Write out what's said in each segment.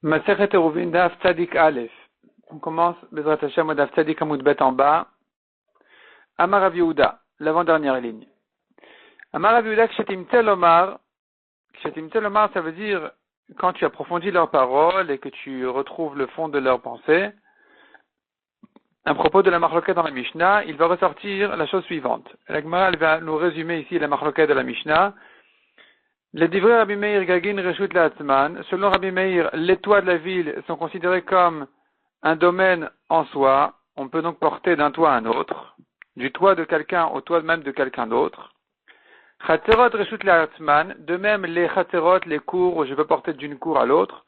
Masechet Eruvin Daf Tzadik Aleph. On commence Bezrat Hashem au Daf Tzadik Amud Bet en bas. Amar Rav Yehuda, l'avant-dernière ligne. Amar Rav Yehuda Kshetim Tel Omar, ça veut dire quand tu approfondis leurs paroles et que tu retrouves le fond de leurs pensées. À propos de la marloquette dans la Mishnah, il va ressortir la chose suivante. La Gemara elle va nous résumer ici la marloquette de la Mishnah. Les divrei Rabbi Meir Gagin Reshut La'atzman. Selon Rabbi Meir, les toits de la ville sont considérés comme un domaine en soi. On peut donc porter d'un toit à un autre, du toit de quelqu'un au toit même de quelqu'un d'autre. Chatzerot Reshut La'atzman. De même, les chatzerot, les cours où je peux porter d'une cour à l'autre.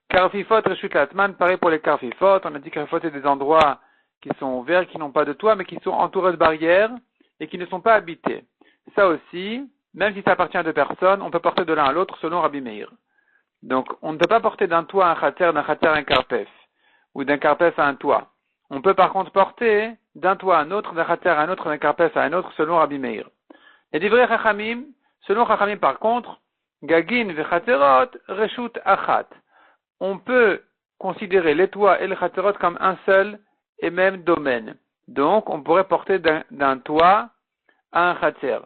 Karfifot Reshut La'atzman. Pareil pour les karfifot. On a dit que karfifot c'est des endroits qui sont ouverts, qui n'ont pas de toit, mais qui sont entourés de barrières et qui ne sont pas habités. Ça aussi, même si ça appartient à deux personnes, on peut porter de l'un à l'autre selon Rabbi Meir. Donc, on ne peut pas porter d'un toit à un khater, d'un khater à un karpef, ou d'un karpef à un toit. On peut par contre porter d'un toit à un autre, d'un khater à un autre, d'un karpef à un autre selon Rabbi Meir. Et divrei Chachamim, selon Chachamim par contre, Gagin vechaterot reshut achat. On peut considérer les toits et les khaterot comme un seul et même domaine. Donc, on pourrait porter d'un toit à un khater.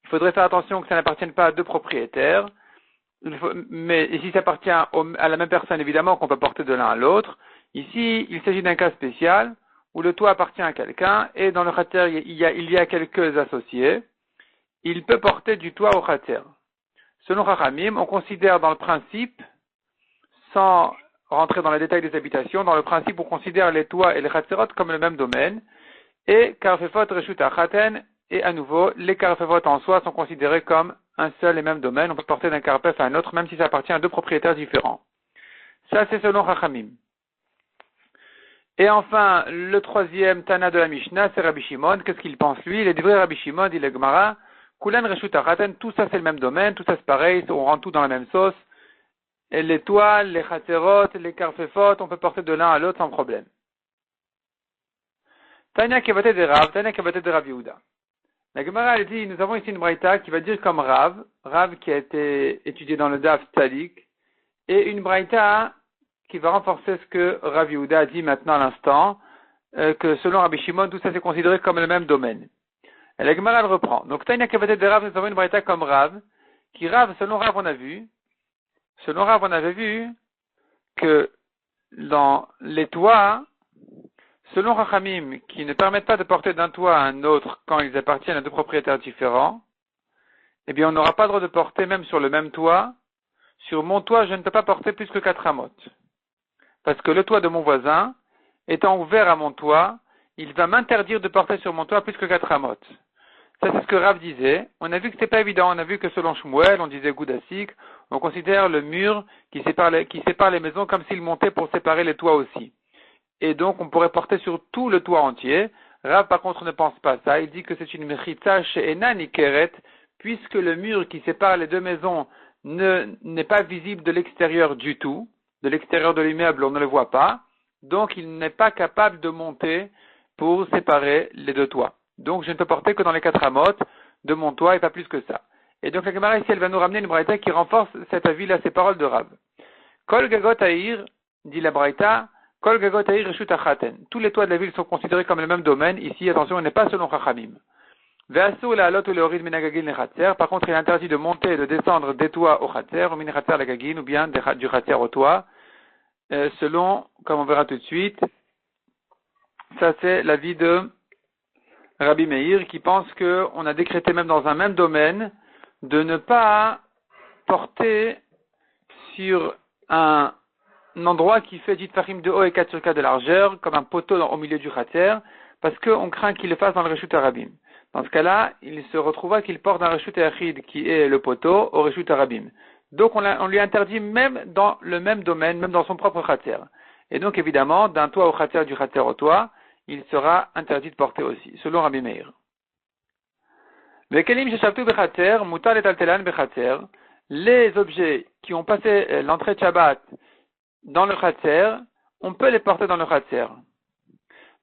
Il faudrait faire attention que ça n'appartienne pas à deux propriétaires. Mais ici, ça appartient à la même personne, évidemment, qu'on peut porter de l'un à l'autre. Ici, il s'agit d'un cas spécial où le toit appartient à quelqu'un et dans le khater, il y a quelques associés. Il peut porter du toit au khater. Selon Chachamim, on considère dans le principe, sans rentrer dans les détails des habitations, dans le principe, on considère les toits et les khaterot comme le même domaine. Et karfefot reshut achaten. Et à nouveau, les karfefot en soi sont considérés comme un seul et même domaine. On peut porter d'un karpef à un autre, même si ça appartient à deux propriétaires différents. Ça, c'est selon Chachamim. Et enfin, le troisième Tana de la Mishnah, c'est Rabbi Shimon. Qu'est-ce qu'il pense, lui? Il est vrai Rabbi Shimon, dit le Gemara. Kulan reshut achaten, tout ça c'est le même domaine, tout ça c'est pareil, on rentre tout dans la même sauce. Et les toiles, les chaterot, les karfefot, on peut porter de l'un à l'autre sans problème. Tanya kevatet de Rav Yehuda. La Gemara elle dit, nous avons ici une braïta qui va dire comme Rav qui a été étudié dans le Daf Tzadik, et une braïta qui va renforcer ce que Rav Yehuda a dit maintenant à l'instant, que selon Rabbi Shimon, tout ça c'est considéré comme le même domaine. Et la Gemara elle reprend. Donc Tanya Kevatet de Rav, nous avons une braïta comme Rav, selon Rav on avait vu que dans les toits, selon Chachamim, qui ne permettent pas de porter d'un toit à un autre quand ils appartiennent à deux propriétaires différents, eh bien on n'aura pas le droit de porter même sur le même toit. Sur mon toit, je ne peux pas porter plus que 4 amotes. Parce que le toit de mon voisin, étant ouvert à mon toit, il va m'interdire de porter sur mon toit plus que 4 amotes. Ça c'est ce que Rav disait. On a vu que c'était pas évident. On a vu que selon Shmuel, on disait Goudassik, on considère le mur qui sépare les maisons comme s'il montait pour séparer les toits aussi. Et donc, on pourrait porter sur tout le toit entier. Rav, par contre, ne pense pas ça. Il dit que c'est une mechitza chez Enani Keret, puisque le mur qui sépare les deux maisons n'est pas visible de l'extérieur du tout. De l'extérieur de l'immeuble, on ne le voit pas. Donc, il n'est pas capable de monter pour séparer les deux toits. Donc, je ne peux porter que dans les 4 amotes de mon toit et pas plus que ça. Et donc, la Gemara ici, elle va nous ramener une braïta qui renforce cet avis-là, ces paroles de Rav. Kol gagot aïr, dit la braïta, Kol gagot aïr reshut achaten. Tous les toits de la ville sont considérés comme le même domaine. Ici, attention, on n'est pas selon Chachamim. Ve'asur la'alot ou le'orid min hagagin le'chatzer. Par contre, il est interdit de monter et de descendre des toits au chatzer, ou min chatzer l'hagagin, ou bien du chatzer au toit, selon, comme on verra tout de suite, ça c'est l'avis de Rabbi Meir, qui pense qu'on a décrété même dans un même domaine de ne pas porter sur un endroit qui fait 10 tfachim de haut et 4 sur 4 de largeur, comme un poteau au milieu du khater, parce qu'on craint qu'il le fasse dans le reshut arabim. Dans ce cas-là, il se retrouva qu'il porte un reshut achid qui est le poteau au reshut arabim. Donc on lui interdit même dans le même domaine, même dans son propre khater. Et donc évidemment, d'un toit au khater, du khater au toit, il sera interdit de porter aussi, selon Rabbi Meir. Les objets qui ont passé l'entrée de Shabbat dans le khatser, on peut les porter dans le khatser.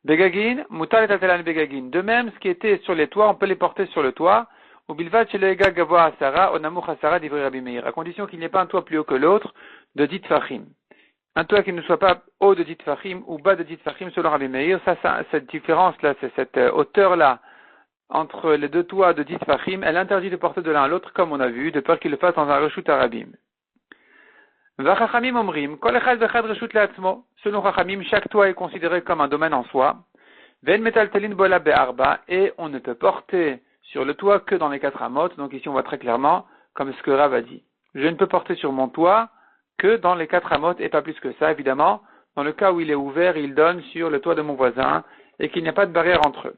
Begagin, mutar et taltelan begagin. De même, ce qui était sur les toits, on peut les porter sur le toit. Ou bilvat chez le ega gavoa asara, onamuch asara divrei Rabbi Meir. À condition qu'il n'y ait pas un toit plus haut que l'autre, de 10 tfachim. un toit qui ne soit pas haut de 10 tfachim ou bas de 10 tfachim selon Rabbi Meir. Ça, cette différence-là, c'est cette hauteur-là entre les deux toits de 10 tfachim, elle interdit de porter de l'un à l'autre, comme on a vu, de peur qu'il le fasse dans un reshut arabim. Vachachamim omrim, kol echad vechad reshut leatzmo. Selon Chachamim, chaque toit est considéré comme un domaine en soi. Ven metaltelin bola be'arba, et on ne peut porter sur le toit que dans les 4 amot. Donc ici on voit très clairement, comme ce que Rav a dit. Je ne peux porter sur mon toit que dans les 4 amot et pas plus que ça, évidemment, dans le cas où il est ouvert, il donne sur le toit de mon voisin et qu'il n'y a pas de barrière entre eux.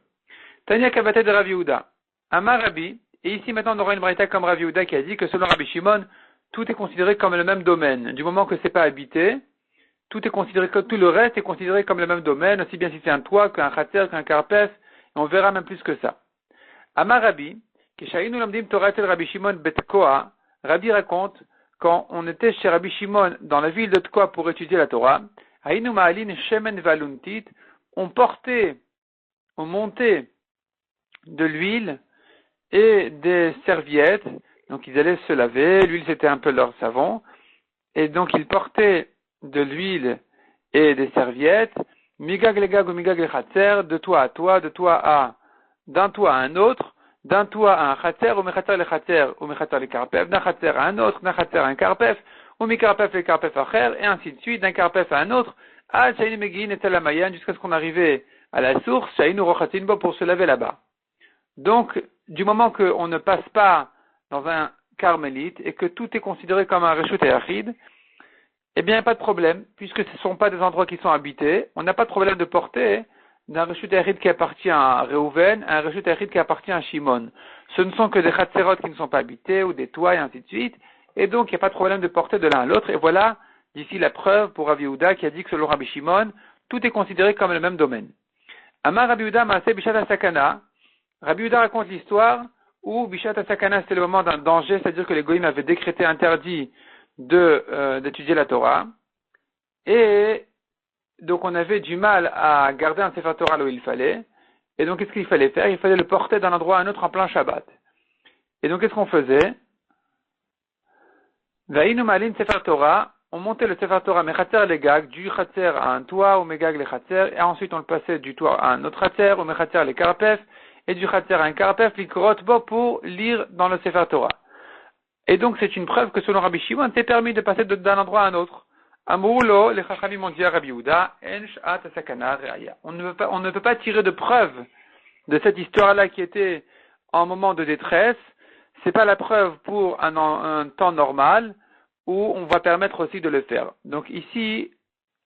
Tanya Kabate de Rav Yehuda, Amar Rabbi, et ici maintenant on aura une braïta comme Rav Yehuda qui a dit que selon Rabbi Shimon, tout est considéré comme le même domaine. Du moment que c'est pas habité, tout le reste est considéré comme le même domaine, aussi bien si c'est un toit qu'un khatser, qu'un karpef, et on verra même plus que ça. Amar Rabbi, Kishaïnu Lamdim Torah tel Rabbi Shimon Betkoa, Rabbi raconte, quand on était chez Rabbi Shimon dans la ville de Tkoa pour étudier la Torah, Haïnu Ma'alin Shemen Valuntit, on montait de l'huile et des serviettes, donc ils allaient se laver, l'huile c'était un peu leur savon, et donc ils portaient de l'huile et des serviettes, migag legag ou migag le khatser, de toit à toit, d'un toit à un autre, d'un toit à un khatser, ou mechater le khatser, ou mechater le karpef, d'un khatser à un autre, d'un khatser à un karpef, ou mikarpef le karpef acher, et ainsi de suite, d'un karpef à un autre, à shainu megin et telamayan, jusqu'à ce qu'on arrivait à la source, shainu rochatinbo pour se laver là-bas. Donc, du moment qu'on ne passe pas dans un carmélite et que tout est considéré comme un reshut yachid, eh bien, pas de problème, puisque ce ne sont pas des endroits qui sont habités, on n'a pas de problème de porter d'un reshut yachid qui appartient à Reuven à un reshut yachid qui appartient à Shimon. Ce ne sont que des khatserot qui ne sont pas habités ou des toits et ainsi de suite, et donc il n'y a pas de problème de porter de l'un à l'autre, et voilà, d'ici la preuve pour Rav Yehuda qui a dit que selon Rabbi Shimon, tout est considéré comme le même domaine. Amar Rabbi Yehuda Maaseh Bishat HaSakana, Rabbi Yehuda raconte l'histoire où Bishat HaSakana c'était le moment d'un danger, c'est-à-dire que les goïms avaient décrété interdit d'étudier la Torah, et donc on avait du mal à garder un Sefer Torah là où il fallait, et donc qu'est-ce qu'il fallait faire? Il fallait le porter d'un endroit à un autre en plein Shabbat. Et donc qu'est-ce qu'on faisait? Vaïnu malin Sefer Torah, on montait le Sefer Torah mechatzer les gag, du chatzer à un toit, ou megag les chatzer, et ensuite on le passait du toit à un autre chatzer, ou mechatzer les karpef, et du chatzer à un karpef, likrot bo pour lire dans le Sefer Torah. Et donc c'est une preuve que selon Rabbi Shimon, c'est permis de passer d'un endroit à un autre. Amroulo, les chachamim ont dit à Rabbi Yehuda, ensh at sakana reaya. On ne peut pas tirer de preuve de cette histoire-là qui était en moment de détresse. C'est pas la preuve pour un temps normal où on va permettre aussi de le faire. Donc ici,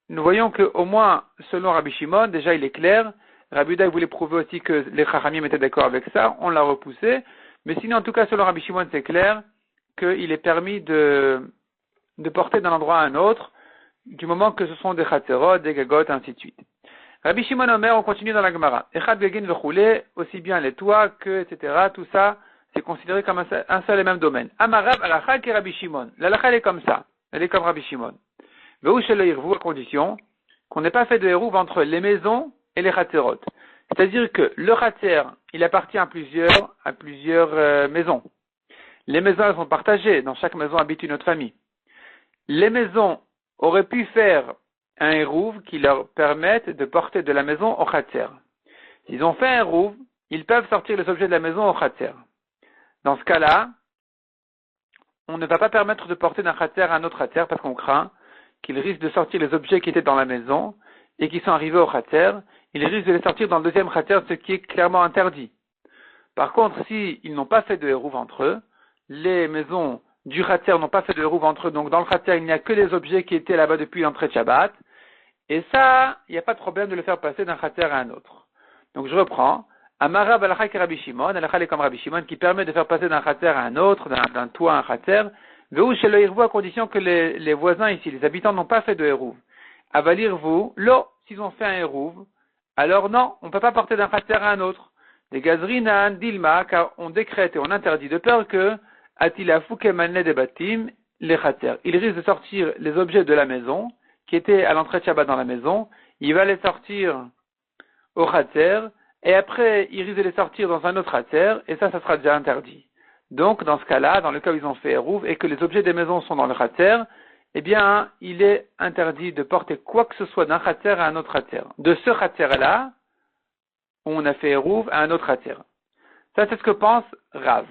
nous voyons que au moins selon Rabbi Shimon, déjà il est clair. Rabbi Yehuda voulait prouver aussi que les chachamim étaient d'accord avec ça. On l'a repoussé. Mais sinon, en tout cas, selon Rabbi Shimon, c'est clair qu'il est permis de porter d'un endroit à un autre, du moment que ce sont des chatzerot, des gagot, ainsi de suite. Rabbi Shimon Omer, on continue dans la Gemara. Echad begin vechule, aussi bien les toits que, etc., tout ça, c'est considéré comme un seul et même domaine. Amarav alachal qui Rabbi Shimon. L'alachal elle est comme ça. Elle est comme Rabbi Shimon. Veu shelo irvu, à condition qu'on n'ait pas fait de hérouv entre les maisons et les chatzerot. C'est-à-dire que le chatzer, il appartient à plusieurs maisons. Les maisons, elles sont partagées. Dans chaque maison habite une autre famille. Les maisons auraient pu faire un hérouv qui leur permette de porter de la maison au khatser. S'ils ont fait un hérouv, ils peuvent sortir les objets de la maison au khatser. Dans ce cas-là, on ne va pas permettre de porter d'un khatser à un autre khatser parce qu'on craint qu'ils risquent de sortir les objets qui étaient dans la maison et qui sont arrivés au khatser. Ils risquent de les sortir dans le deuxième khatser, ce qui est clairement interdit. Par contre, s'ils n'ont pas fait de hérouv entre eux, les maisons du khatser n'ont pas fait de hérouv entre eux, donc dans le khatser, il n'y a que les objets qui étaient là-bas depuis l'entrée de Shabbat, et ça, il n'y a pas de problème de le faire passer d'un khatser à un autre. Donc je reprends, Amara balachai ki Rabbi Shimon, alachal est comme Rabbi Shimon, qui permet de faire passer d'un khatser à un autre, d'un toit à un khatser, veu shelo irvu, à condition que les voisins ici, les habitants n'ont pas fait de hérouv. Avalir vous, lo, s'ils ont fait un hérouv, alors non, on ne peut pas porter d'un khatser à un autre. Des gazrinan dilma, car on décrète et on interdit de peur que atilafu kemanne de batim les khatser. Il risque de sortir les objets de la maison, qui étaient à l'entrée de Shabbat dans la maison, il va les sortir au khatser, et après il risque de les sortir dans un autre khatser, et ça sera déjà interdit. Donc dans ce cas-là, dans le cas où ils ont fait hérouv, et que les objets des maisons sont dans le khatser, eh bien, il est interdit de porter quoi que ce soit d'un khatser à un autre khatser. De ce khatser-là, où on a fait Eruv, à un autre khatser. Ça, c'est ce que pense Rav.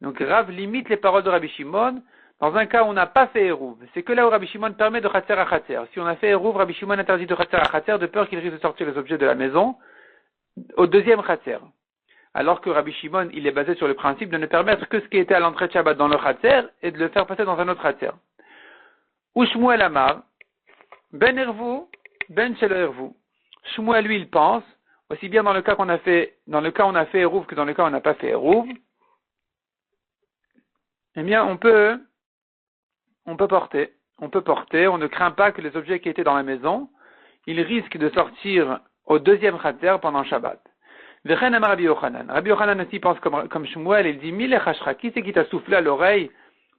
Donc, Rav limite les paroles de Rabbi Shimon dans un cas où on n'a pas fait Eruv. C'est que là où Rabbi Shimon permet de khatser à khatser. Si on a fait Eruv, Rabbi Shimon interdit de khatser à khatser de peur qu'il risque de sortir les objets de la maison au deuxième khatser. Alors que Rabbi Shimon, il est basé sur le principe de ne permettre que ce qui était à l'entrée de Shabbat dans le khatser et de le faire passer dans un autre khatser. Ou Shmuel Amar, ben Ervu, ben Shelo Ervu. Shmuel, lui, il pense, aussi bien dans le cas où on a fait Eruv que dans le cas où on n'a pas fait Eruv, eh bien, on peut porter, on ne craint pas que les objets qui étaient dans la maison, ils risquent de sortir au deuxième khatser pendant Shabbat. Vechen Amar Rabbi Yochanan. Rabbi Yochanan aussi pense comme Shmuel, il dit, Mile Chashra, qui c'est qui t'a soufflé à l'oreille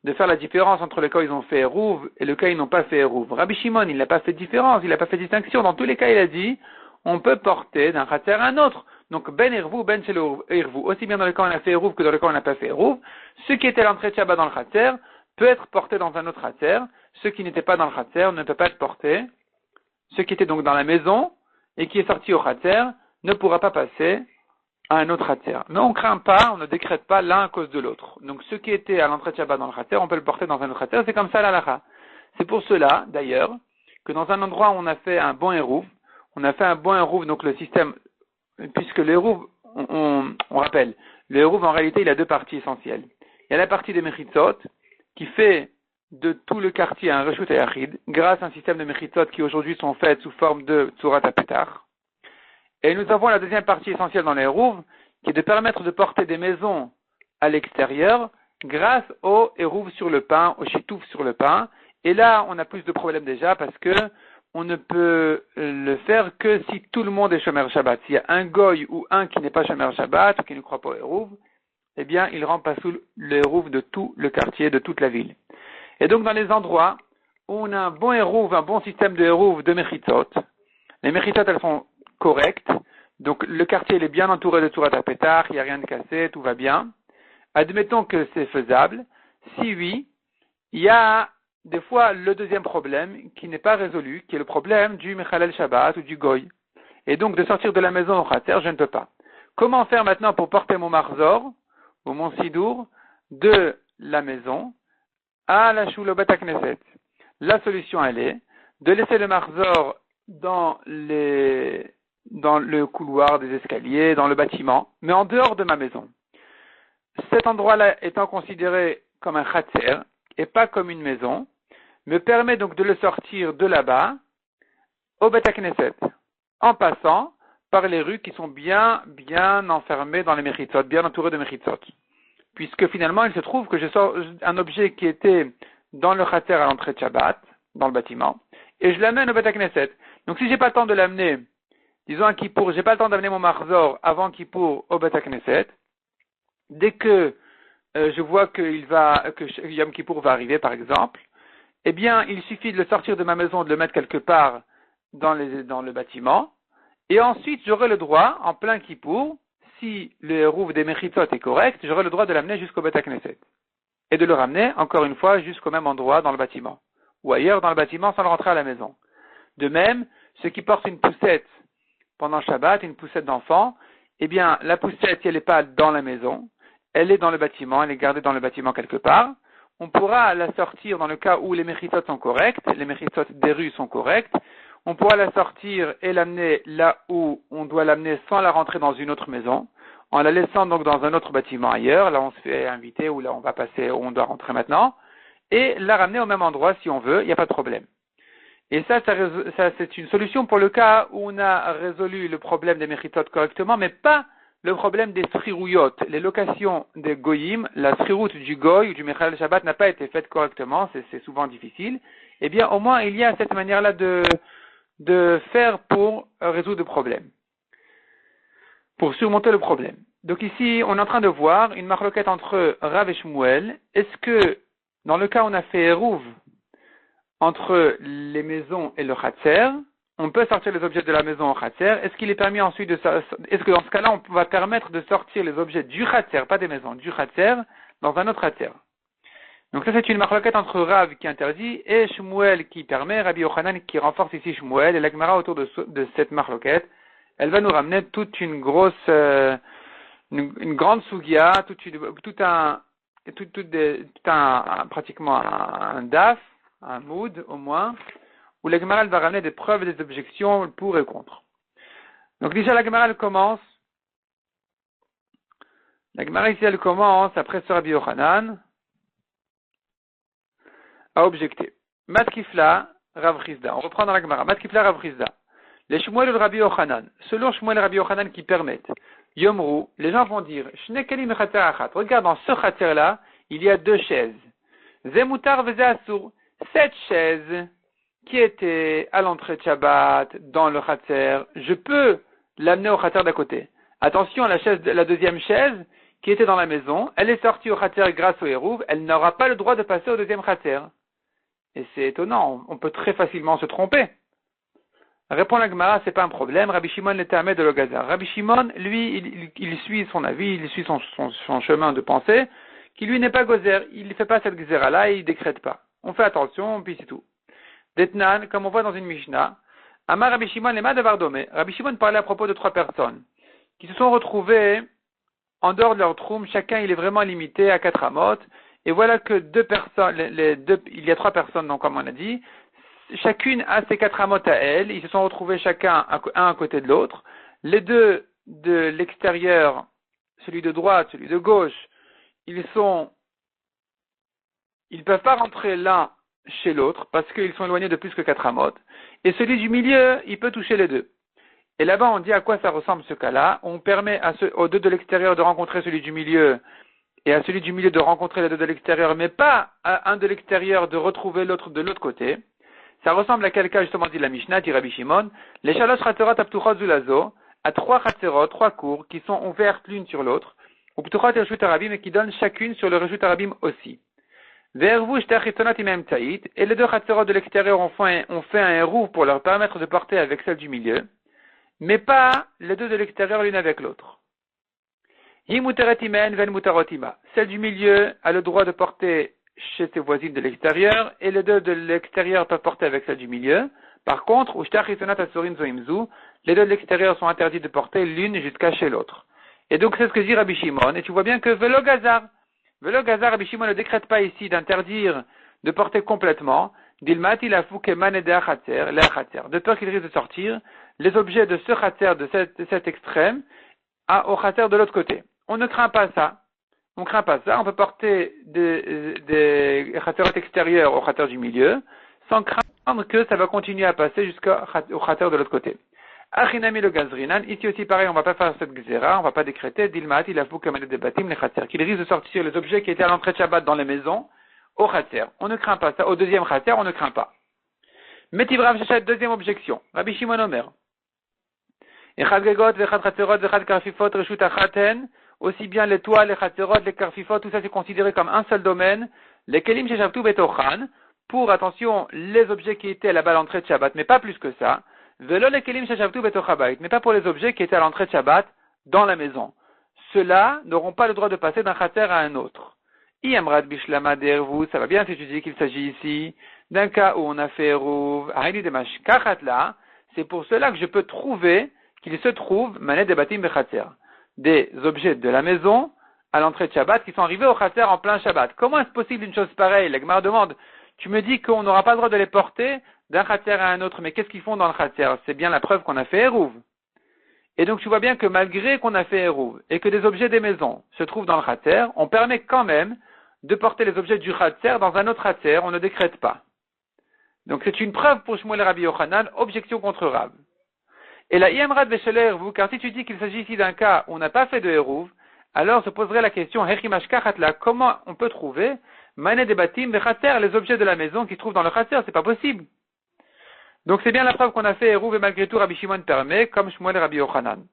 de faire la différence entre le cas où ils ont fait Eruv et le cas où ils n'ont pas fait Eruv? Rabbi Shimon, il n'a pas fait de différence, il n'a pas fait de distinction. Dans tous les cas, il a dit, on peut porter d'un khatser à un autre. Donc, ben Ervu, ben Shelo Ervu. Aussi bien dans le cas où on a fait Eruv que dans le cas où on n'a pas fait Eruv. Ce qui était à l'entrée de Shabbat dans le khatser peut être porté dans un autre khatser. Ce qui n'était pas dans le khatser ne peut pas être porté. Ce qui était donc dans la maison et qui est sorti au khatser ne pourra pas passer à un autre khatser. Mais on ne craint pas, on ne décrète pas l'un à cause de l'autre. Donc ce qui était à l'entrée de Shabbat dans le khatser, on peut le porter dans un autre khatser. C'est comme ça l'halakha. C'est pour cela, d'ailleurs, que dans un endroit où on a fait un bon eruv, donc le système, puisque le eruv, on rappelle, le eruv en réalité il a deux parties essentielles. Il y a la partie des mechitzot, qui fait de tout le quartier un reshut hayachid, grâce à un système de mechitzot qui aujourd'hui sont faites sous forme de tzurat hapetar. Et nous avons la deuxième partie essentielle dans les Eruv, qui est de permettre de porter des maisons à l'extérieur grâce au Eruv sur le pain, au chitouf sur le pain. Et là, on a plus de problèmes déjà parce que on ne peut le faire que si tout le monde est Shomer Shabbat. S'il y a un goy ou un qui n'est pas Shomer Shabbat ou qui ne croit pas au Eruv, eh bien, il rend pas sous le Eruv de tout le quartier, de toute la ville. Et donc, dans les endroits où on a un bon Eruv, un bon système de Eruv de Mechitzot, les Mechitzot, elles sont correct. Donc, le quartier il est bien entouré de Tzurat HaPetach, il n'y a rien de cassé, tout va bien. Admettons que c'est faisable. Si oui, il y a des fois le deuxième problème qui n'est pas résolu, qui est le problème du Mechalel Shabbat ou du Goy. Et donc, de sortir de la maison au Khatser, je ne peux pas. Comment faire maintenant pour porter mon Marzor ou mon Sidour de la maison à la Shul Bet HaKnesset? La solution, elle est de laisser le Marzor dans le couloir des escaliers, dans le bâtiment, mais en dehors de ma maison. Cet endroit-là étant considéré comme un khatser et pas comme une maison, me permet donc de le sortir de là-bas au Bet HaKnesset, en passant par les rues qui sont bien enfermées dans les mechitzot, bien entourées de mechitzot. Puisque finalement, il se trouve que je sors un objet qui était dans le khatser à l'entrée de Shabbat, dans le bâtiment, et je l'amène au Bet HaKnesset. Donc si j'ai pas le temps de l'amener, disons à Kippour, j'ai pas le temps d'amener mon Marzor avant Kippour au Bet HaKnesset, dès que je vois que Yom Kippour va arriver par exemple, eh bien il suffit de le sortir de ma maison, de le mettre quelque part dans le bâtiment, et ensuite j'aurai le droit, en plein Kippour, si le Eruv des Mechitzot est correct, j'aurai le droit de l'amener jusqu'au Bet HaKnesset. Et de le ramener, encore une fois, jusqu'au même endroit dans le bâtiment. Ou ailleurs dans le bâtiment sans le rentrer à la maison. De même, ceux qui portent une poussette pendant Shabbat, une poussette d'enfant, eh bien, la poussette, si elle n'est pas dans la maison, elle est dans le bâtiment, elle est gardée dans le bâtiment quelque part. On pourra la sortir dans le cas où les mechitzot sont corrects, les mechitzot des rues sont corrects. On pourra la sortir et l'amener là où on doit l'amener sans la rentrer dans une autre maison, en la laissant donc dans un autre bâtiment ailleurs, là on se fait inviter ou là on va passer, où on doit rentrer maintenant, et la ramener au même endroit si on veut, il n'y a pas de problème. Et ça c'est une solution pour le cas où on a résolu le problème des mechitzot correctement, mais pas le problème des srirouyot, les locations des goyim, la srirout du goy ou du Mechalel Shabbat n'a pas été faite correctement, c'est souvent difficile. Eh bien, au moins, il y a cette manière-là de faire pour résoudre le problème, pour surmonter le problème. Donc ici, on est en train de voir une marloquette entre Rav et Shmuel. Est-ce que, dans le cas où on a fait Eruv entre les maisons et le Khatser, on peut sortir les objets de la maison au Khatser? Est-ce qu'il est permis ensuite est-ce que dans ce cas-là, on va permettre de sortir les objets du Khatser, pas des maisons, du Khatser, dans un autre Khatser? Donc ça c'est une marloquette entre Rav qui interdit et Shmuel qui permet, Rabbi Yochanan qui renforce ici Shmuel, et la Gemara autour de cette marloquette, elle va nous ramener toute une grosse, une grande sugia, pratiquement un daf, un mood au moins, où la Gemara va ramener des preuves et des objections pour et contre. Donc déjà la Gemara elle commence, après ce Rabbi Yochanan, à objecter. Matkifla, Rav Chizda. On reprend dans la Gemara. Matkifla, Rav Chizda. Les Shmuel et le Rabbi Yochanan. Selon Shmuel et Rabbi Yochanan qui permettent. Yomru, les gens vont dire, Shnekelim chater achat. Regarde, dans ce chater-là, il y a 2 chaises. Zemutar veze asur. 7 chaises qui étaient à l'entrée de Shabbat, dans le chater. Je peux l'amener au chater d'à côté. Attention à la deuxième chaise, qui était dans la maison. Elle est sortie au chater grâce au hérouv. Elle n'aura pas le droit de passer au deuxième chater. Et c'est étonnant, on peut très facilement se tromper. Répond la Gemara, c'est pas un problème. Rabbi Shimon l'était à de l'Ogazar. Rabbi Shimon, lui, il suit son avis, il suit son chemin de pensée, qui lui n'est pas gozer. Il ne fait pas cette gzera-là et il décrète pas. On fait attention, puis c'est tout. Detnan, comme on voit dans une Mishnah, Amar Rabbi Shimon lema de Vardomé. Rabbi Shimon parlait à propos de 3 personnes qui se sont retrouvées en dehors de leur troum. Chacun, il est vraiment limité à 4 amot. Et voilà que 2 personnes, il y a 3 personnes, donc comme on a dit, chacune a ses 4 amot à elle, ils se sont retrouvés chacun un à côté de l'autre. Les 2 de l'extérieur, celui de droite, celui de gauche, ils peuvent pas rentrer l'un chez l'autre parce qu'ils sont éloignés de plus que 4 amot. Et celui du milieu, il peut toucher les 2. Et là-bas, on dit à quoi ça ressemble ce cas-là. On permet aux 2 de l'extérieur de rencontrer celui du milieu et à celui du milieu de rencontrer les 2 de l'extérieur, mais pas à un de l'extérieur de retrouver l'autre de l'autre côté. Ça ressemble à quel cas, justement, dit la Mishnah, dit Rabbi Shimon, les shalosh chaterot aptuchot zulazo, à 3 chaterot, 3 cours, qui sont ouvertes l'une sur l'autre, ou ptuchot et reshut arabim, et qui donnent chacune sur le reshut arabim aussi. Vervu shter chitonot imem taït, et les 2 chaterot de l'extérieur ont fait un hérouv pour leur permettre de porter avec celle du milieu, mais pas les 2 de l'extérieur l'une avec l'autre. Celle du milieu a le droit de porter chez ses voisines de l'extérieur et les 2 de l'extérieur peuvent porter avec celle du milieu. Par contre, les 2 de l'extérieur sont interdits de porter l'une jusqu'à chez l'autre. Et donc c'est ce que dit Rabbi Shimon. Et tu vois bien que Velo Gazar, Rabbi Shimon ne décrète pas ici d'interdire de porter complètement. De peur qu'il risque de sortir les objets de ce khater, de cet extrême, au khater de l'autre côté. On ne craint pas ça. On peut porter des khaterot extérieurs au khater du milieu, sans craindre que ça va continuer à passer jusqu'au khater de l'autre côté. Achinami le gazrinan, ici aussi pareil, on va pas faire cette gzera, on va pas décréter, dilmaat il a fou comme des batim les khater, qu'il risque de sortir les objets qui étaient à l'entrée de Shabbat dans les maisons, au khater. On ne craint pas ça. Au deuxième khater, on ne craint pas. Metivrav Shechet, deuxième objection. Rabbi Shimon Omer. Echad gegot, vechad khaterot, vechad karfifot, reshut achaten, aussi bien les toits, les khaterot, les karfifot, tout ça c'est considéré comme un seul domaine. Les kelim sheshavtu betochan, pour, attention, les objets qui étaient là-bas à l'entrée de Shabbat, mais pas plus que ça. Velo les kelim sheshavtu betochabait, mais pas pour les objets qui étaient à l'entrée de Shabbat dans la maison. Ceux-là n'auront pas le droit de passer d'un khater à un autre. Iamrad bishlama dervu, ça va bien si tu dis qu'il s'agit ici d'un cas où on a fait eruv, haïni demash kachatla, c'est pour cela que je peux trouver qu'il se trouve manet de batim bechater, des objets de la maison à l'entrée de Shabbat qui sont arrivés au chater en plein Shabbat. Comment est-ce possible une chose pareille? La Gemara demande, tu me dis qu'on n'aura pas le droit de les porter d'un chater à un autre, mais qu'est-ce qu'ils font dans le chater? C'est bien la preuve qu'on a fait eruv. Et donc tu vois bien que malgré qu'on a fait eruv et que des objets des maisons se trouvent dans le chater, on permet quand même de porter les objets du chater dans un autre chater, on ne décrète pas. Donc c'est une preuve pour Shmuel et Rabbi Yochanan, objection contre Rav. Et la Iamrad Vesheler Eruv, car si tu dis qu'il s'agit ici d'un cas où on n'a pas fait de Eruv, alors se poserait la question, Hechimash Kachatla, comment on peut trouver Mané de Batim Bechater, les objets de la maison qui se trouvent dans le chater, c'est pas possible. Donc c'est bien la preuve qu'on a fait Eruv et malgré tout Rabbi Shimon permet, comme Shmuel et Rabbi Yochanan.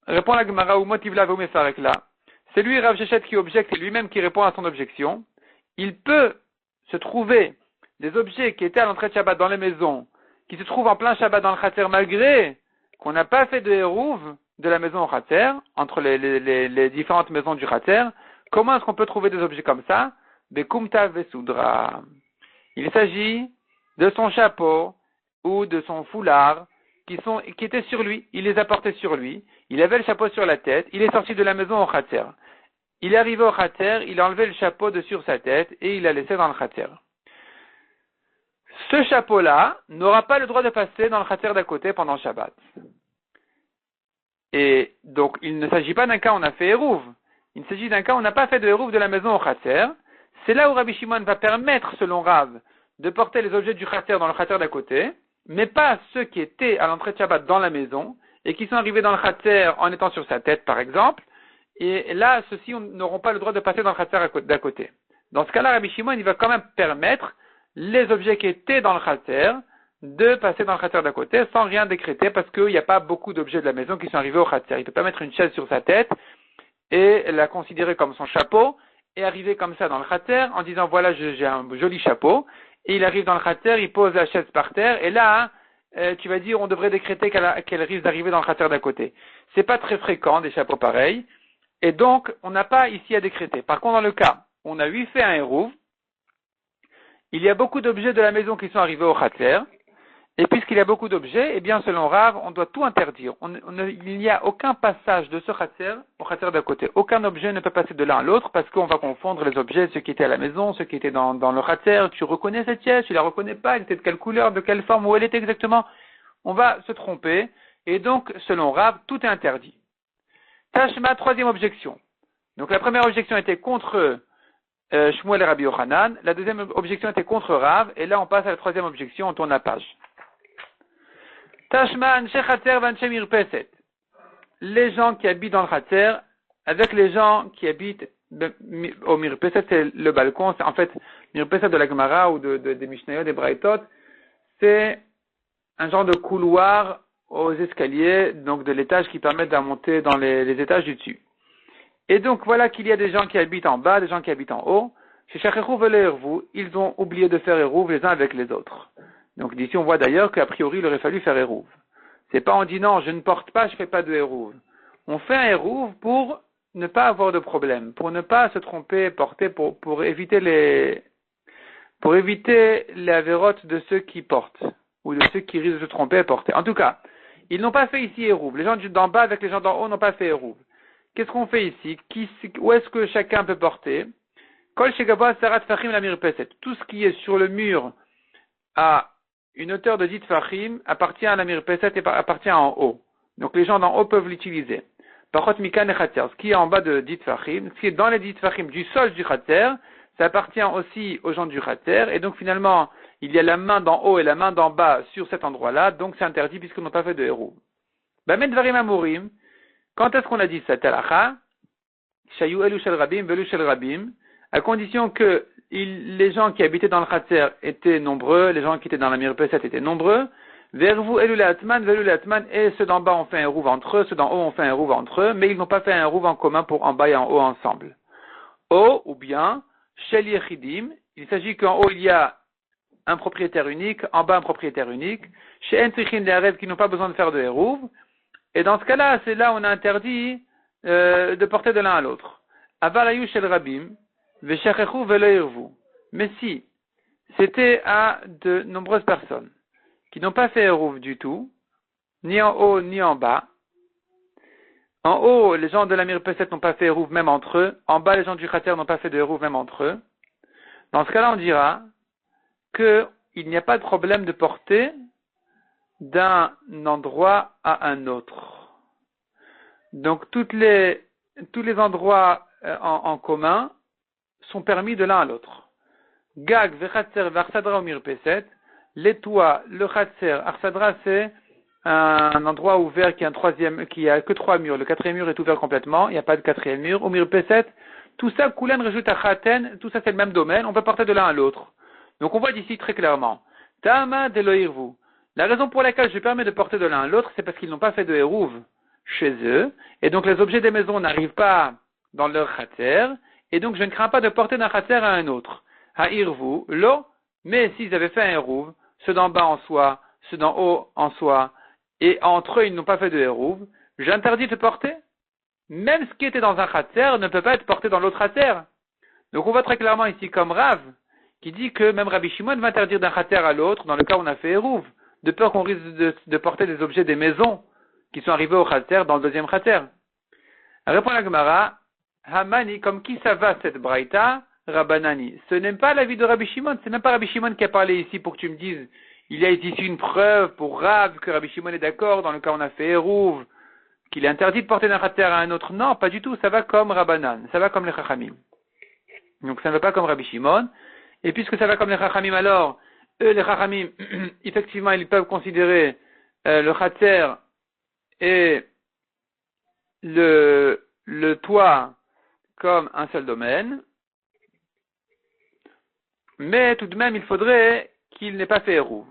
Répond la Gemara ou Motivla Veumefarekla. C'est lui, Rav Shechet, qui objecte et lui-même qui répond à son objection. Il peut se trouver des objets qui étaient à l'entrée de Shabbat dans les maisons, qui se trouvent en plein Shabbat dans le Khater, malgré qu'on n'a pas fait de Hérouv de la maison au Khater, entre les différentes maisons du Khater. Comment est-ce qu'on peut trouver des objets comme ça? bekumta vesudra. Il s'agit de son chapeau ou de son foulard qui étaient sur lui. Il les a portés sur lui. Il avait le chapeau sur la tête. Il est sorti de la maison au khater. Il est arrivé au khater, il a enlevé le chapeau de sur sa tête et il l'a laissé dans le khater. Ce chapeau-là n'aura pas le droit de passer dans le khater d'à côté pendant Shabbat. Et donc, il ne s'agit pas d'un cas où on a fait Hérouv. Il s'agit d'un cas où on n'a pas fait de Hérouv de la maison au khater. C'est là où Rabbi Shimon va permettre, selon Rav, de porter les objets du khater dans le khater d'à côté, mais pas ceux qui étaient à l'entrée de Shabbat dans la maison et qui sont arrivés dans le khater en étant sur sa tête, par exemple. Et là, ceux-ci n'auront pas le droit de passer dans le khater d'à côté. Dans ce cas-là, Rabbi Shimon, il va quand même permettre les objets qui étaient dans le khater de passer dans le khater d'à côté sans rien décréter parce qu'il n'y a pas beaucoup d'objets de la maison qui sont arrivés au khater. Il ne peut pas mettre une chaise sur sa tête et la considérer comme son chapeau et arriver comme ça dans le khater en disant voilà, j'ai un joli chapeau. Et il arrive dans le khater, il pose la chaise par terre et là, tu vas dire on devrait décréter qu'elle risque d'arriver dans le khater d'à côté. C'est pas très fréquent des chapeaux pareils. Et donc, on n'a pas ici à décréter. Par contre, dans le cas où on a fait un hérouv, il y a beaucoup d'objets de la maison qui sont arrivés au khater, et puisqu'il y a beaucoup d'objets, eh bien, selon Rav, on doit tout interdire. Il n'y a aucun passage de ce khater au khater d'à côté. Aucun objet ne peut passer de l'un à l'autre, parce qu'on va confondre les objets, ceux qui étaient à la maison, ceux qui étaient dans le khater. Tu reconnais cette pièce, tu la reconnais pas, elle était de quelle couleur, de quelle forme, où elle était exactement. On va se tromper, et donc, selon Rav, tout est interdit. Tashma, troisième objection. Donc la première objection était contre Shmuel et Rabbi Yochanan. La deuxième objection était contre Rav. Et là on passe à la troisième objection, on tourne la page. Tashma anshe chater v'anshe mirpeset. Les gens qui habitent dans le chater avec les gens qui habitent au mirpeset, c'est le balcon. C'est en fait mirpeset de la Gemara ou des Mishnayot, des Braithot. C'est un genre de couloir aux escaliers, donc de l'étage qui permettent de monter dans les étages du dessus. Et donc voilà qu'il y a des gens qui habitent en bas, des gens qui habitent en haut. Chez Shacherou et Hervou, ils ont oublié de faire Hérouv les uns avec les autres. Donc d'ici on voit d'ailleurs qu'a priori il aurait fallu faire Hérouv. C'est pas on dit non, je ne porte pas, je fais pas de Hérouv. On fait un Hérouv pour ne pas avoir de problème, pour ne pas se tromper, porter, pour éviter les avérotes de ceux qui portent, ou de ceux qui risquent de se tromper et porter. En tout cas, ils n'ont pas fait ici Hérouv. Les gens d'en bas avec les gens d'en haut n'ont pas fait Hérouv. Qu'est-ce qu'on fait ici? Où est-ce que chacun peut porter? Kol shegaba sarat fachim la mirpeset. Tout ce qui est sur le mur à une hauteur de 10 fachim appartient à la mirpeset et appartient en haut. Donc les gens d'en haut peuvent l'utiliser. Parot mikan et chater. Ce qui est en bas de 10 fachim, ce qui est dans les 10 fachim du sol du chater, ça appartient aussi aux gens du chater. Et donc finalement, il y a la main d'en haut et la main d'en bas sur cet endroit-là. Donc c'est interdit puisqu'on n'a pas fait de héros. Bamet dvarim amurim. Quand est-ce qu'on a dit cette halakha? Shayu elu shel rabim velu shel rabim. À condition que les gens qui habitaient dans le chater étaient nombreux, les gens qui étaient dans la mirpeset étaient nombreux. Vervu elu le'atman velu le'atman. Et ceux d'en bas ont fait un rouv entre eux, ceux d'en haut ont fait un rouv entre eux, mais ils n'ont pas fait un rouv en commun pour en bas et en haut ensemble. Ou bien, shel yechidim. Il s'agit qu'en haut il y a un propriétaire unique, en bas un propriétaire unique. Chez entrichin le'arev qui n'ont pas besoin de faire de hérouv. Et dans ce cas-là, c'est là où on a interdit de porter de l'un à l'autre. Avalayu shel rabim, veshachechu velo irvu. Mais si c'était à de nombreuses personnes qui n'ont pas fait hérouv du tout, ni en haut ni en bas. En haut, les gens de la mirpeset n'ont pas fait hérouv même entre eux. En bas, les gens du chater n'ont pas fait de hérouv même entre eux. Dans ce cas-là, on dira qu'il n'y a pas de problème de porter d'un endroit à un autre. Donc tous les endroits en commun sont permis de l'un à l'autre. Gag, vechatser, varsadra ou mirpeset, les toits, le chatser, arsadra c'est un endroit ouvert qui a que 3 murs. Le 4e mur est ouvert complètement, il n'y a pas de 4e mur. Ou mirpeset, tout ça, koulen rajoute à chaten, tout ça c'est le même domaine, on peut porter de l'un à l'autre. Donc on voit d'ici très clairement. Tama deloirvu. La raison pour laquelle je permets de porter de l'un à l'autre, c'est parce qu'ils n'ont pas fait de hérouv chez eux, et donc les objets des maisons n'arrivent pas dans leur chater, et donc je ne crains pas de porter d'un chater à un autre. Ha'irvu, lo, mais s'ils avaient fait un hérouv, ceux d'en bas en soi, ceux d'en haut en soi, et entre eux ils n'ont pas fait de hérouv, j'interdis de porter. Même ce qui était dans un chater ne peut pas être porté dans l'autre chater. Donc on voit très clairement ici comme Rav, qui dit que même Rabbi Shimon va interdire d'un khater à l'autre, dans le cas où on a fait Eruv, de peur qu'on risque de porter des objets des maisons qui sont arrivés au khater dans le deuxième khater. Répond la Gemara, Hamani, comme qui ça va cette braïta, Rabbanani. Ce n'est pas l'avis de Rabbi Shimon, c'est même pas Rabbi Shimon qui a parlé ici pour que tu me dises, il y a ici une preuve pour Rav que Rabbi Shimon est d'accord dans le cas où on a fait Eruv, qu'il est interdit de porter d'un khater à un autre. Non, pas du tout, ça va comme Rabbanan, ça va comme les Chachamim. Donc ça ne va pas comme Rabbi Shimon. Et puisque ça va comme les Chachamim, alors, eux, les Chachamim, effectivement, ils peuvent considérer le khater et le toit comme un seul domaine. Mais tout de même, il faudrait qu'il n'ait pas fait Eruv.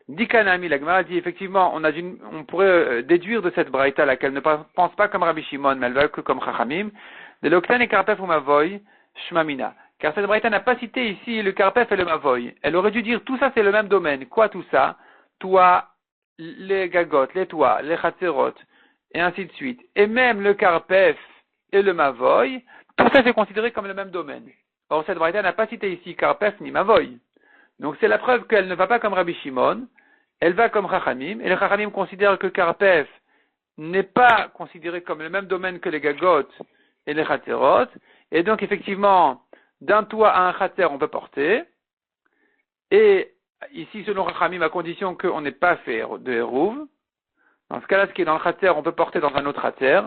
Dikanami, la Gemara dit effectivement, on pourrait déduire de cette braïta là qu'elle ne pense pas comme Rabbi Shimon, mais elle va que comme Chachamim, de l'Oktan et Karpef ou Mavoy, Shmamina. Car cette braïta n'a pas cité ici le Karpef et le Mavoy. Elle aurait dû dire tout ça c'est le même domaine. Quoi tout ça? Toi, les gagotes, les toits, les chatzerot, et ainsi de suite. Et même le Karpef et le Mavoy, tout ça c'est considéré comme le même domaine. Or cette braïta n'a pas cité ici Karpef ni Mavoy. Donc c'est la preuve qu'elle ne va pas comme Rabbi Shimon, elle va comme Chachamim, et les Chachamim considèrent que Karpef n'est pas considéré comme le même domaine que les gagotes et les chatzerot, et donc effectivement, d'un toit à un chater on peut porter, et ici selon Chachamim à condition qu'on n'ait pas fait de Eruv, dans ce cas-là ce qui est dans le chater on peut porter dans un autre chater,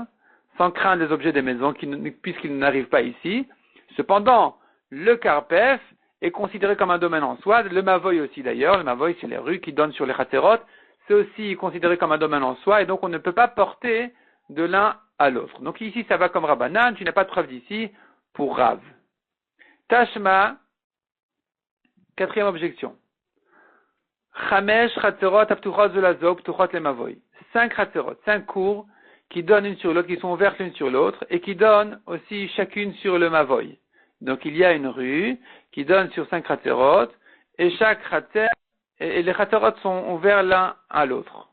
sans craindre les objets des maisons puisqu'ils n'arrivent pas ici. Cependant, le Karpef est considéré comme un domaine en soi, le Mavoy aussi d'ailleurs, le Mavoy c'est les rues qui donnent sur les Chaterot, c'est aussi considéré comme un domaine en soi, et donc on ne peut pas porter de l'un à l'autre. Donc ici ça va comme Rabbanan, tu n'as pas de preuve d'ici pour Rav. Tashma, quatrième objection. Chamesh Chaterot Aptuchot Zelazo Ptuchot le Mavoy. 5 Chaterot, 5 cours qui donnent une sur l'autre, qui sont ouvertes l'une sur l'autre, et qui donnent aussi chacune sur le Mavoy. Donc il y a une rue qui donne sur 5 khaterot, et chaque khater, et les khaterot sont ouverts l'un à l'autre.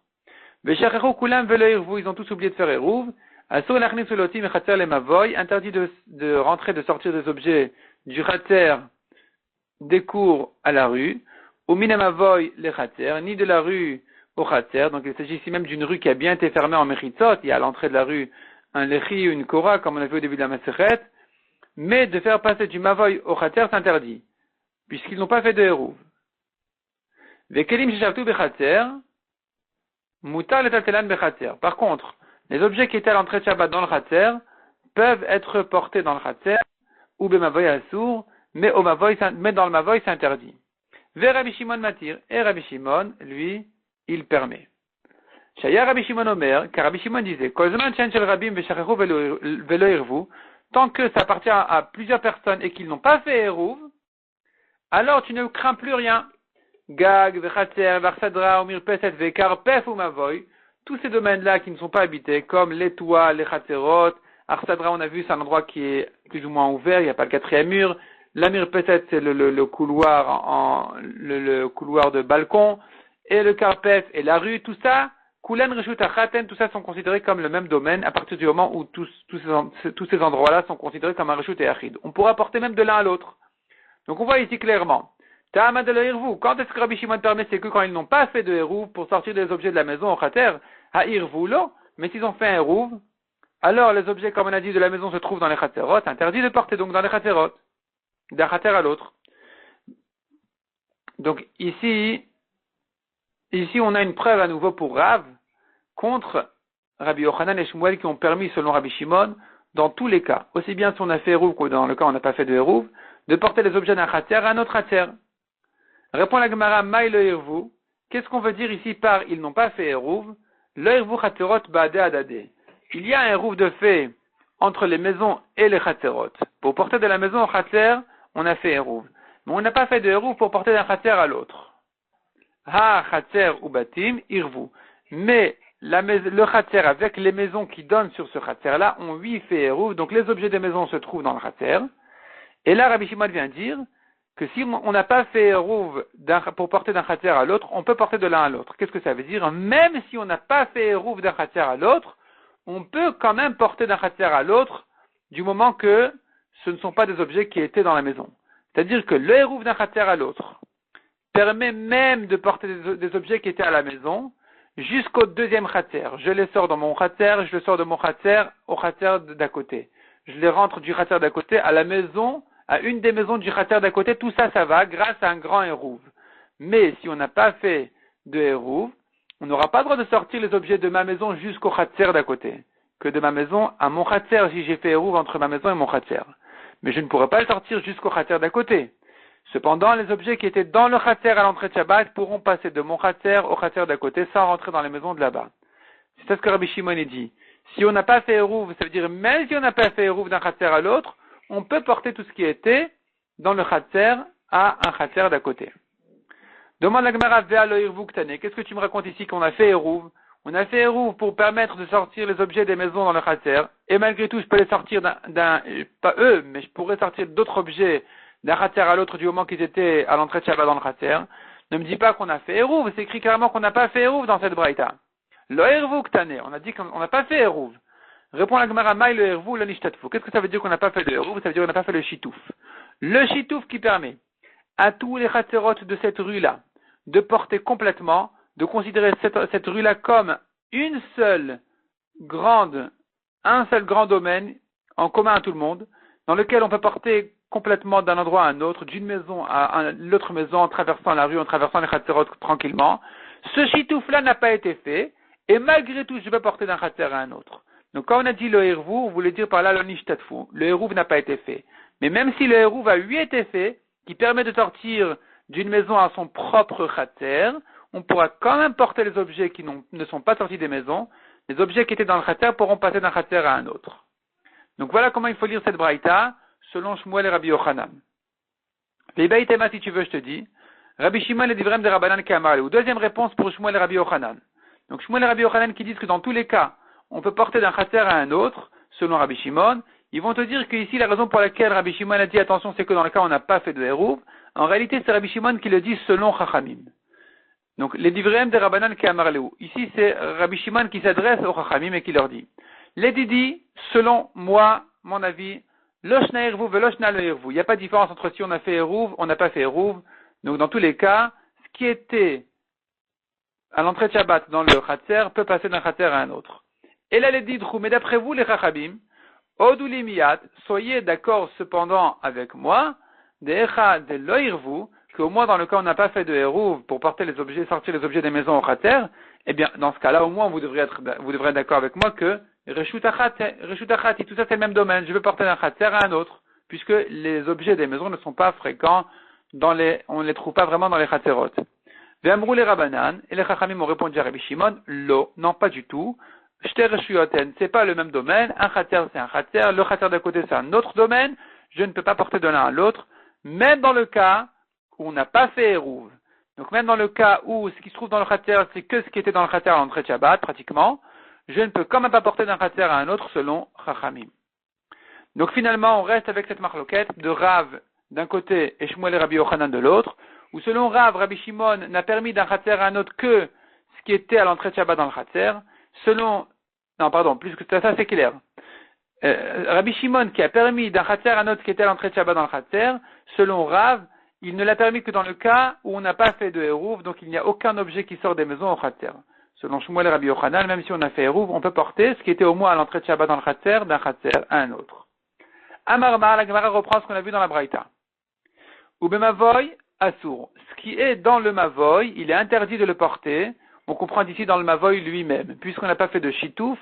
Ils ont tous oublié de faire Eruv. Interdit de rentrer, de sortir des objets du khater des cours à la rue, ou minamavoy les khater, ni de la rue au khater. Donc il s'agit ici même d'une rue qui a bien été fermée en mechitzot. Il y a à l'entrée de la rue un lechi ou une kora, comme on a vu au début de la Masechet. Mais de faire passer du mavoy au khater s'interdit, puisqu'ils n'ont pas fait de Eruv. Vekelim shishavtu bechater, mutar letaltelan bechater. Par contre, les objets qui étaient à l'entrée de Shabbat dans le khater peuvent être portés dans le khater, ou bemavoy assour, mais dans le mavoy c'est interdit. Ve Rabbi Shimon matir, et Rabbi Shimon, lui, il permet. Shaya Rabbi Shimon Omer, car Rabbi Shimon disait, Kozman chen shel rabim veshachechu velo irvu, tant que ça appartient à plusieurs personnes et qu'ils n'ont pas fait Eruv, alors tu ne crains plus rien. Gag, Vechater, Varsadra, Omir Peset, Vekar, Pef ou Mavoy, tous ces domaines-là qui ne sont pas habités, comme les toits, les Chaterot, Arsadra, on a vu, c'est un endroit qui est plus ou moins ouvert, il n'y a pas le quatrième mur. L'Amir Peset, c'est le couloir le couloir de balcon, et le Karpef et la rue, tout ça, Kulen, Reshut, Achaten, tout ça sont considérés comme le même domaine à partir du moment où tous ces endroits-là sont considérés comme un Reshut et Achid. On pourra porter même de l'un à l'autre. Donc on voit ici clairement. Ta'amad de l'Irvu. Quand est-ce que Rabbi Shimon permet? C'est que quand ils n'ont pas fait de Eruv pour sortir des objets de la maison au Khater, à Irvu, là. Mais s'ils ont fait un Eruv, alors les objets, comme on a dit, de la maison se trouvent dans les Khaterot, interdit de porter donc dans les Khaterot, d'un Khater à l'autre. Donc ici, on a une preuve à nouveau pour Rav contre Rabbi Yochanan et Shmuel qui ont permis, selon Rabbi Shimon, dans tous les cas, aussi bien si on a fait Eruv que dans le cas où on n'a pas fait de Eruv, de porter les objets d'un Khater à un autre Khater. Répond la Gemara, Maï le Irvu. Qu'est-ce qu'on veut dire ici par ils n'ont pas fait Eruv? Le Irvu Khaterot Bade Adade. Il y a un Eruv de fait entre les maisons et les Khaterot. Pour porter de la maison au Khater, on a fait Eruv. Mais on n'a pas fait de Eruv pour porter d'un Khater à l'autre. Ha Khater ou Batim Irvu. Mais le Khater avec les maisons qui donnent sur ce Khater-là ont 8 fait Eruv. Donc les objets des maisons se trouvent dans le Khater. Et là, Rabbi Shimon vient dire que si on n'a pas fait Eruv pour porter d'un Khater à l'autre, on peut porter de l'un à l'autre. Qu'est-ce que ça veut dire? Même si on n'a pas fait Eruv d'un Khater à l'autre, on peut quand même porter d'un Khater à l'autre, du moment que ce ne sont pas des objets qui étaient dans la maison. C'est-à-dire que le hérouv d'un khatser à l'autre permet même de porter des objets qui étaient à la maison jusqu'au deuxième khatser. Je les sors dans mon khatser, je les sors de mon khatser au khatser d'à côté. Je les rentre du khatser d'à côté à la maison, à une des maisons du khatser d'à côté. Tout ça, ça va grâce à un grand hérouv. Mais si on n'a pas fait de hérouv, on n'aura pas le droit de sortir les objets de ma maison jusqu'au khatser d'à côté. Que de ma maison à mon khatser si j'ai fait hérouv entre ma maison et mon khatser. Mais je ne pourrai pas le sortir jusqu'au khatser d'à côté. Cependant, les objets qui étaient dans le khatser à l'entrée de Shabbat pourront passer de mon khatser au khatser d'à côté sans rentrer dans les maisons de là-bas. C'est ce que Rabbi Shimon dit. Si on n'a pas fait hérouv, ça veut dire même si on n'a pas fait hérouv d'un khatser à l'autre, on peut porter tout ce qui était dans le khatser à un khatser d'à côté. Demande la Gemara Vea lo hirvu ktane. Qu'est-ce que tu me racontes ici qu'on a fait hérouv? On a fait hérouv pour permettre de sortir les objets des maisons dans le khatser. Et malgré tout, je peux les sortir pas eux, mais je pourrais sortir d'autres objets d'un khatser à l'autre du moment qu'ils étaient à l'entrée de Shabbat dans le khatser. Ne me dis pas qu'on a fait hérouv. C'est écrit clairement qu'on n'a pas fait hérouv dans cette braïta. Lo hirvu ktane. On a dit qu'on n'a pas fait hérouv. Répond la Gemara Maï le hirvu le nishtatfu. Qu'est-ce que ça veut dire qu'on n'a pas fait le hérouv? Ça veut dire qu'on n'a pas fait le shitouf. Le shitouf qui permet à tous les khatserot de cette rue-là de porter complètement, de considérer cette rue-là comme un seul grand domaine en commun à tout le monde, dans lequel on peut porter complètement d'un endroit à un autre, d'une maison à l'autre maison, en traversant la rue, en traversant les khatserot tranquillement. Ce chitouf-là n'a pas été fait, et malgré tout, je peux porter d'un khatser à un autre. Donc quand on a dit le hirvu, on voulait dire par là le nishtatfu. Le hirvu n'a pas été fait. Mais même si le hirvu a eu été fait, qui permet de sortir d'une maison à son propre khatser, on pourra quand même porter les objets qui ne sont pas sortis des maisons. Les objets qui étaient dans le khatser pourront passer d'un khatser à un autre. Donc voilà comment il faut lire cette braïta, selon Shmuel et Rabbi Yochanan. Les baïtema, si tu veux, je te dis. Rabbi Shimon et Divrem de Rabbanan Kamar. Ou deuxième réponse pour Shmuel et Rabbi Yochanan. Donc Shmuel et Rabbi Yochanan qui disent que dans tous les cas, on peut porter d'un khatser à un autre, selon Rabbi Shimon. Ils vont te dire que ici, la raison pour laquelle Rabbi Shimon a dit attention, c'est que dans le cas où on n'a pas fait de hérouv. En réalité, c'est Rabbi Shimon qui le dit selon Chachamim. Donc, les divrem de Rabbanan Keamarleu. Ici, c'est Rabbi Shimon qui s'adresse aux Chachamim et qui leur dit. Les didi, selon moi, mon avis, loshna hérouv et loshna le hérouv. Il n'y a pas de différence entre si on a fait hérouv, on n'a pas fait hérouv. Donc, dans tous les cas, ce qui était à l'entrée de Shabbat dans le khatser peut passer d'un khatser à un autre. Et là, les didrou, mais d'après vous, les Chachamim, Odulimiyat, soyez d'accord cependant avec moi, de l'oirvu, qu'au moins dans le cas où on n'a pas fait de hérouv pour porter les objets, sortir les objets des maisons au khatser, eh bien, dans ce cas-là, au moins, vous devrez être d'accord avec moi que reshut achati, tout ça c'est le même domaine, je veux porter d'un khatser à un autre, puisque les objets des maisons ne sont pas fréquents on ne les trouve pas vraiment dans les khatserot. Ve'amrou les Rabbanan, et les Chachamim ont répondu à Rabbi Shimon, lo, non pas du tout, c'est pas le même domaine, un khatser c'est un khatser, le khatser d'à côté c'est un autre domaine, je ne peux pas porter de l'un à l'autre, même dans le cas où on n'a pas fait hérouv. Donc même dans le cas où ce qui se trouve dans le khatser c'est que ce qui était dans le khatser à l'entrée de Shabbat, pratiquement, je ne peux quand même pas porter d'un khatser à un autre selon Chachamim. Donc finalement on reste avec cette marloquette de Rav d'un côté et Shmuel et Rabbi Yochanan de l'autre, où selon Rav, Rabbi Shimon n'a permis d'un khatser à un autre que ce qui était à l'entrée de Shabbat dans le khatser. Plus que ça c'est clair. Rabbi Shimon qui a permis d'un khatser à un autre qui était à l'entrée de Shabbat dans le khatser, selon Rav, il ne l'a permis que dans le cas où on n'a pas fait de hérouv, donc il n'y a aucun objet qui sort des maisons au khatser. Selon Shmuel et Rabbi Yochanan, même si on a fait hérouv, on peut porter ce qui était au moins à l'entrée de Shabbat dans le khatser, d'un khatser à un autre. Amarma, la Gemara reprend ce qu'on a vu dans la Braïta. Ou bemavoy assour. Ce qui est dans le mavoy, il est interdit de le porter. On comprend d'ici dans le mavoy lui-même. Puisqu'on n'a pas fait de chitouf,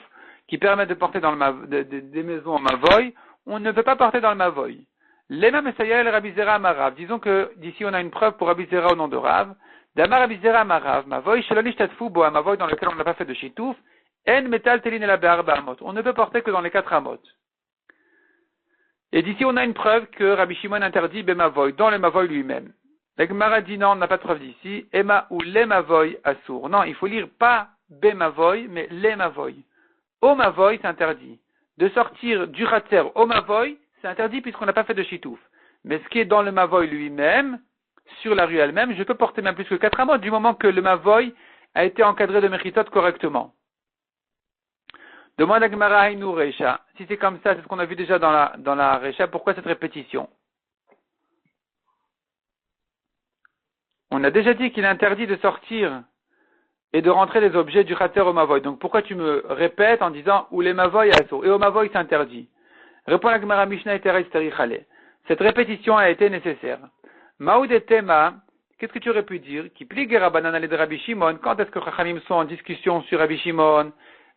qui permet de porter dans des maisons en mavoy, on ne peut pas porter dans le mavoy. Lema Mesaya el Rabizera Amarav. Disons que d'ici on a une preuve pour Rabizera au nom de Rav. Damar Rabizera Amarav. Mavoy shelonish tatfu bo mavoy dans lequel on n'a pas fait de chitouf. En metal telin el be'arba amot. On ne peut porter que dans les 4 amot. Et d'ici on a une preuve que Rabbi Shimon interdit bemavoy, dans le mavoy lui-même. La Gemara dit non, on n'a pas de preuve d'ici. Ema ou le mavoy assour. Non, il faut lire pas bemavoy, mais le mavoy. Au mavoy, c'est interdit. De sortir du khatser au mavoy, c'est interdit puisqu'on n'a pas fait de chitouf. Mais ce qui est dans le mavoy lui-même, sur la rue elle-même, je peux porter même plus que 4 amot du moment que le mavoy a été encadré de mechitot correctement. Demande à Gemara Hainu Reisha. Si c'est comme ça, c'est ce qu'on a vu déjà dans la Reisha, pourquoi cette répétition? On a déjà dit qu'il est interdit de sortir et de rentrer les objets du Khater au Mavoy. Donc pourquoi tu me répètes en disant ou les Mavoy asso et au Mavoy c'est interdit? Répond la Gemara Mishnah et Teres Terichale. Cette répétition a été nécessaire. Maoud et Tema, qu'est-ce que tu aurais pu dire? Qui plie Gerabanan ale de Rabbi Shimon, quand est-ce que Chachamim sont en discussion sur Rabbi Shimon?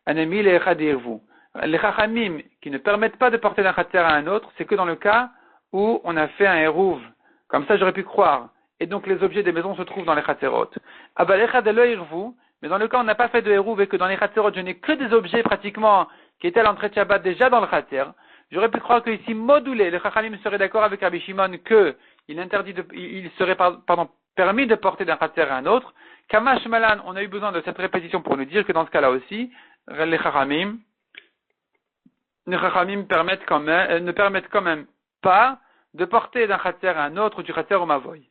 Anemi le Echadirvu. Les Chachamim qui ne permettent pas de porter d'un Khater à un autre, c'est que dans le cas où on a fait un Eruv. Comme ça j'aurais pu croire. Et donc les objets des maisons se trouvent dans les Khaterot. Mais dans le cas où on n'a pas fait de Eruv et que dans les Khaterot, je n'ai que des objets pratiquement qui étaient à l'entrée de Shabbat déjà dans le Khater, j'aurais pu croire que ici, modulé, le Chachamim serait d'accord avec Rabbi Shimon que il serait permis de porter d'un Khater à un autre. Kamash Malan, on a eu besoin de cette répétition pour nous dire que dans ce cas-là aussi, les Chachamim ne permettent quand même pas de porter d'un Khater à un autre ou du Khater au Mavoy.